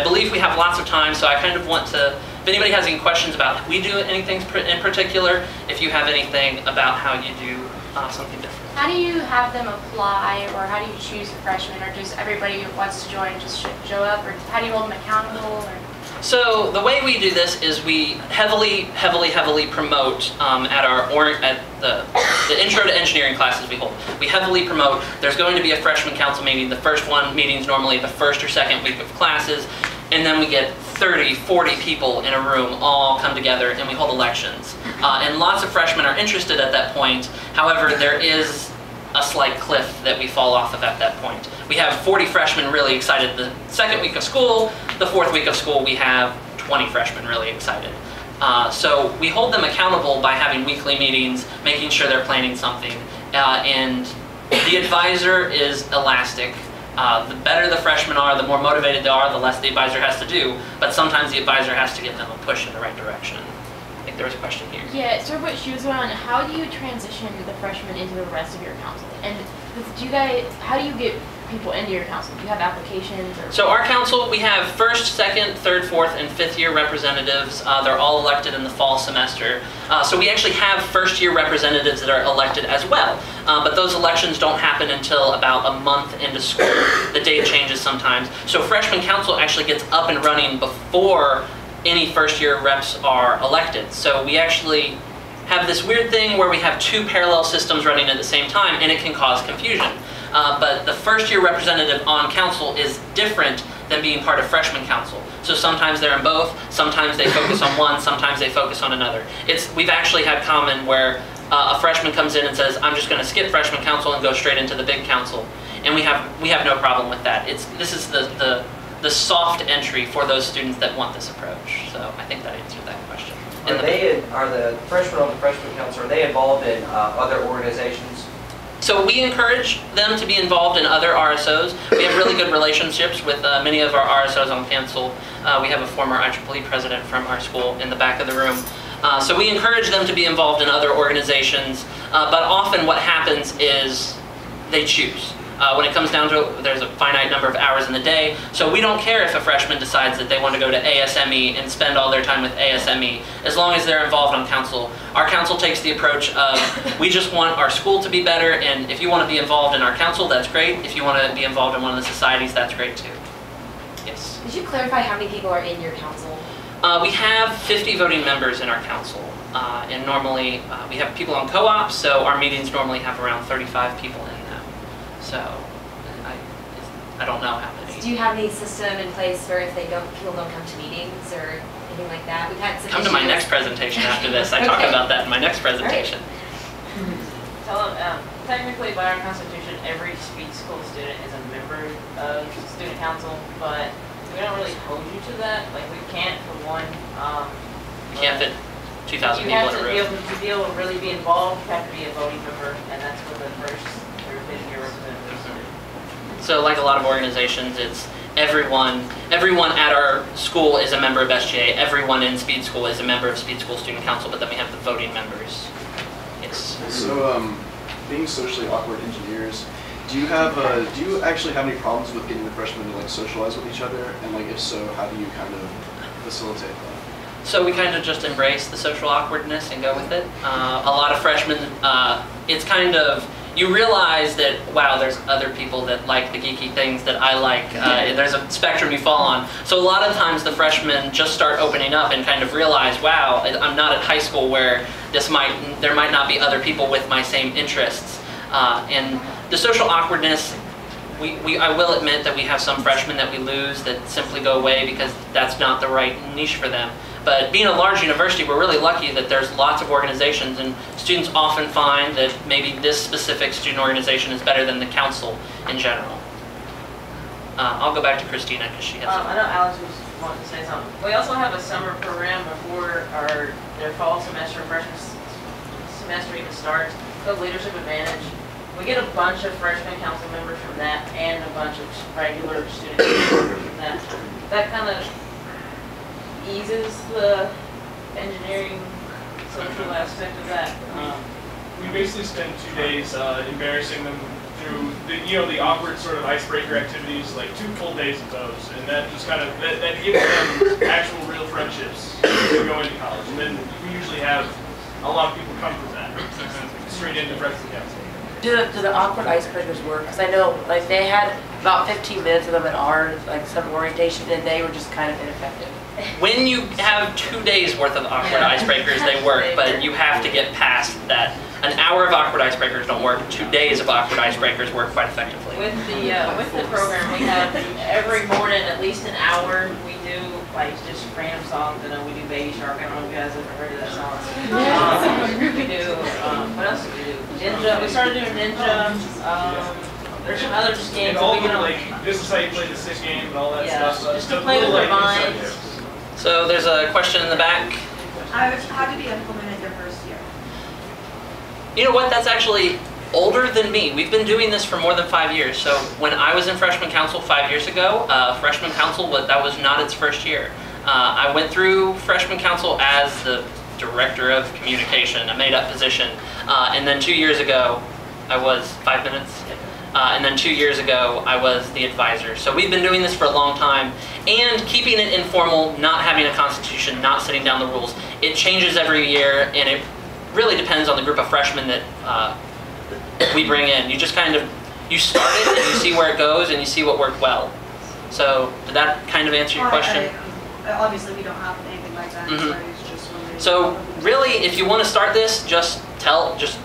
I believe we have lots of time, so I kind of want to, if anybody has any questions about if we do anything in particular, if you have anything about how you do something different. How do you have them apply, or how do you choose a freshman, or does everybody who wants to join just show up, or how do you hold them accountable? Or? So the way we do this is we heavily promote at the intro to engineering classes we hold. We heavily promote, there's going to be a freshman council meeting. The first meeting's normally the first or second week of classes, and then we get 30, 40 people in a room all come together and we hold elections. And lots of freshmen are interested at that point. However, there is a slight cliff that we fall off of at that point. We have 40 freshmen really excited the second week of school. The fourth week of school, we have 20 freshmen really excited. So we hold them accountable by having weekly meetings, making sure they're planning something. And the advisor is elastic. The better the freshmen are, the more motivated they are, the less the advisor has to do. But sometimes the advisor has to give them a push in the right direction. I think there was a question here. Yeah, sort of what she was going on. How do you transition the freshmen into the rest of your council? And how do you get people into your council? Do you have applications? Or? So our council, we have first, second, third, fourth, and fifth year representatives. They're all elected in the fall semester. So we actually have first year representatives that are elected as well. But those elections don't happen until about a month into school. The date changes sometimes. So freshman council actually gets up and running before any first year reps are elected. So we actually have this weird thing where we have two parallel systems running at the same time, and it can cause confusion. But the first year representative on council is different than being part of freshman council. So sometimes they're in both, sometimes they focus on one, sometimes they focus on another. We've actually had common where a freshman comes in and says, I'm just going to skip freshman council and go straight into the big council. And we have no problem with that. This is the soft entry for those students that want this approach. So I think that answered that question. Are the freshmen on the freshman council, are they involved in other organizations? So we encourage them to be involved in other RSOs. We have really good relationships with many of our RSOs on council. We have a former IEEE president from our school in the back of the room. So we encourage them to be involved in other organizations, but often what happens is they choose. When it comes down to it, there's a finite number of hours in the day, so we don't care if a freshman decides that they want to go to ASME and spend all their time with ASME, as long as they're involved on council. Our council takes the approach of, we just want our school to be better, and if you want to be involved in our council, that's great. If you want to be involved in one of the societies, that's great too. Yes? Could you clarify how many people are in your council? We have 50 voting members in our council, and normally we have people on co-ops, so our meetings normally have around 35 people in them. So I don't know how many. Do you have any system in place for if people don't come to meetings or anything like that? We've had some Come to my next presentation after this. I talk about that in my next presentation. Right. Technically, by our Constitution, every speed school student is a member of student council, but we don't really hold you to that. Like, we can't, for one. You can't fit 2,000 people in a room. To be able to really be involved, you have to be a voting member, and that's what the first or fifth year representatives do. So like a lot of organizations, it's everyone at our school is a member of SGA. Everyone in Speed School is a member of Speed School Student Council, but then we have the voting members. Yes. So, being socially awkward engineers, do you actually have any problems with getting the freshmen to like socialize with each other? And like if so, how do you kind of facilitate that? So we kind of just embrace the social awkwardness and go with it. A lot of freshmen, it's kind of, you realize that, wow, there's other people that like the geeky things that I like. There's a spectrum you fall on. So a lot of times the freshmen just start opening up and kind of realize, wow, I'm not at high school where there might not be other people with my same interests. And the social awkwardness, I will admit that we have some freshmen that we lose that simply go away because that's not the right niche for them. But being a large university, we're really lucky that there's lots of organizations, and students often find that maybe this specific student organization is better than the council in general. I'll go back to Christina because she has I know Alex was wanting to say something. We also have a summer program before their fall semester, freshman semester even starts, called Leadership Advantage. We get a bunch of freshman council members from that and a bunch of regular students from that. That kind of eases the engineering social aspect of that. We basically spend 2 days embarrassing them through the awkward sort of icebreaker activities, like 2 full days of those, and that just kind of that gives them actual real friendships to go into college. And then we usually have a lot of people come from that straight into freshman council. Do the awkward icebreakers work? Because I know, like, they had about 15 minutes of them at our, like, some orientation, and they were just kind of ineffective. When you have 2 days worth of awkward icebreakers, they work, but you have to get past that. An hour of awkward icebreakers don't work. 2 days of awkward icebreakers work quite effectively. With the program, we have every morning at least an hour. We do like just random songs. I know we do Baby Shark. I don't know if you guys have ever heard of that song. We do. What else do we do? Ninja. We started doing Ninja. There's some other games. And all the like, this is how you play the 6 game and all that stuff. Just to play with their minds. So there's a question in the back. How did you implement it your first year? You know what? That's actually older than me. We've been doing this for more than 5 years. So when I was in freshman council 5 years ago, freshman council, that was not its first year. I went through freshman council as the director of communication, a made-up position. And then 2 years ago, I was 5 minutes. And then 2 years ago, I was the advisor. So we've been doing this for a long time, and keeping it informal, not having a constitution, not sitting down the rules. It changes every year, and it really depends on the group of freshmen that we bring in. You just kind of, you start it, and you see where it goes, and you see what worked well. So did that kind of answer your question? Obviously, we don't have anything like that. Mm-hmm. So it's just when So really, if you want to start this, just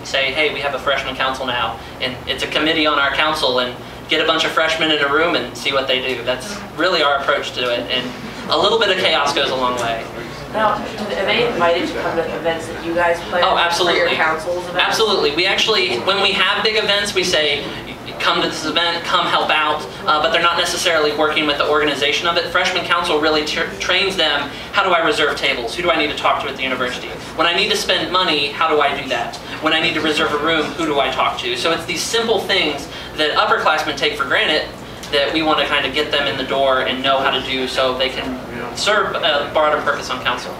say, hey, we have a freshman council now, and it's a committee on our council, and get a bunch of freshmen in a room and see what they do. That's really our approach to it, and a little bit of chaos goes a long way. Now, are they invited to come to events that you guys plan Oh, absolutely. for your councils? Events? Absolutely. We actually, when we have big events, we say, come to this event, come help out, but they're not necessarily working with the organization of it. Freshman council really trains them, how do I reserve tables? Who do I need to talk to at the university? When I need to spend money, how do I do that? When I need to reserve a room, who do I talk to? So it's these simple things that upperclassmen take for granted that we want to kind of get them in the door and know how to do so they can serve a broader purpose on council.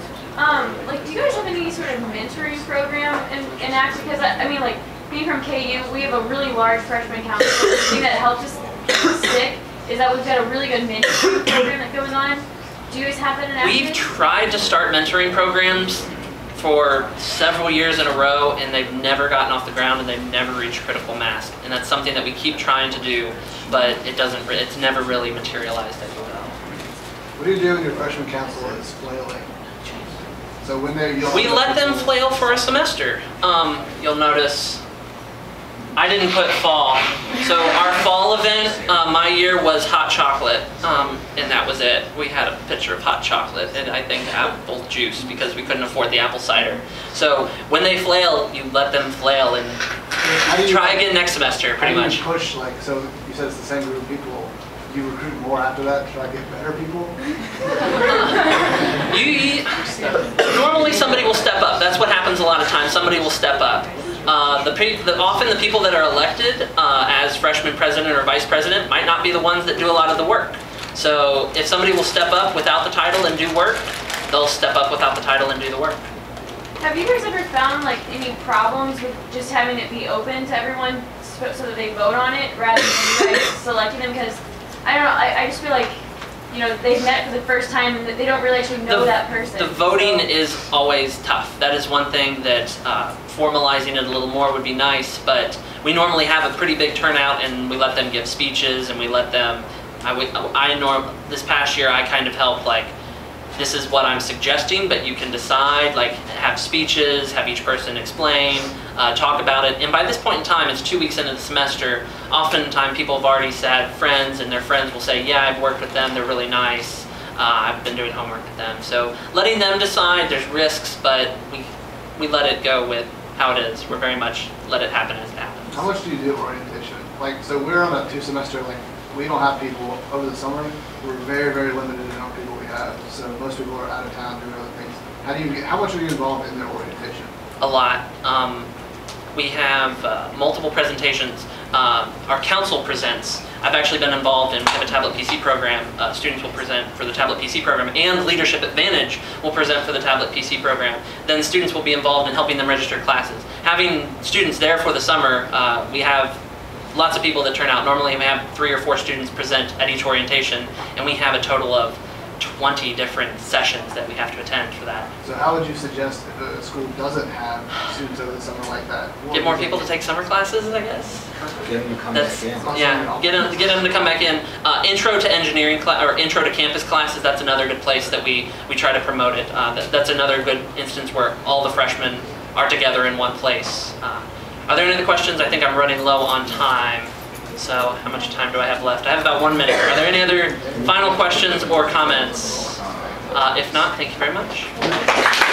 Like, do you guys have any sort of mentoring program in ACT? Because I mean, like, being from KU, we have a really large freshman council. The thing that helps us stick is that we've got a really good mentoring program that goes on. Do you guys have that in ACT? We've tried to start mentoring programs for several years in a row, and they've never gotten off the ground, and they've never reached critical mass. And that's something that we keep trying to do, but it's never really materialized as well. What do you do in your freshman council is flailing? So when we let them flail for a semester. You'll notice I didn't put fall. So our fall event, my year was hot chocolate, and that was it. We had a pitcher of hot chocolate and I think apple juice because we couldn't afford the apple cider. So when they flail, you let them flail and try again next semester, pretty much. How do you push, like, so you said it's the same group of people. Do you recruit more after that to try to get better people? Normally somebody will step up. That's what happens a lot of times. Somebody will step up. Often the people that are elected as freshman president or vice president might not be the ones that do a lot of the work. So if somebody will step up without the title and do work, they'll step up without the title and do the work. Have you guys ever found like any problems with just having it be open to everyone so that they vote on it rather than you guys selecting them? Because I don't know, I just feel like, you know, they've met for the first time and they don't really actually know that person. The voting is always tough. That is one thing that formalizing it a little more would be nice, but we normally have a pretty big turnout and we let them give speeches and we let them, this past year I kind of helped, like, this is what I'm suggesting, but you can decide, like, have speeches, have each person explain, talk about it. And by this point in time, it's 2 weeks into the semester. Oftentimes people have already had friends and their friends will say, yeah, I've worked with them, they're really nice. I've been doing homework with them. So letting them decide, there's risks, but we let it go with how it is. We're very much let it happen as it happens. How much do you do orientation? Like, so we're on a 2-semester, like, we don't have people over the summer. We're very, very limited in how many people we have. So most people are out of town doing other things. How much are you involved in their orientation? A lot. We have multiple presentations. Our council presents. I've actually been involved in, we have a tablet PC program. Students will present for the tablet PC program, and Leadership Advantage will present for the tablet PC program. Then students will be involved in helping them register classes. Having students there for the summer, we have lots of people that turn out. Normally we have 3 or 4 students present at each orientation, and we have a total of 20 different sessions that we have to attend for that. So how would you suggest if a school doesn't have students over the summer like that? Get more people to take summer classes, I guess. Get them to come back in. Yeah, get them to come back in. Intro to engineering class or intro to campus classes. That's another good place that we try to promote it. That's another good instance where all the freshmen are together in one place. Are there any other questions? I think I'm running low on time. So how much time do I have left? I have about 1 minute. Are there any other final questions or comments? If not, thank you very much.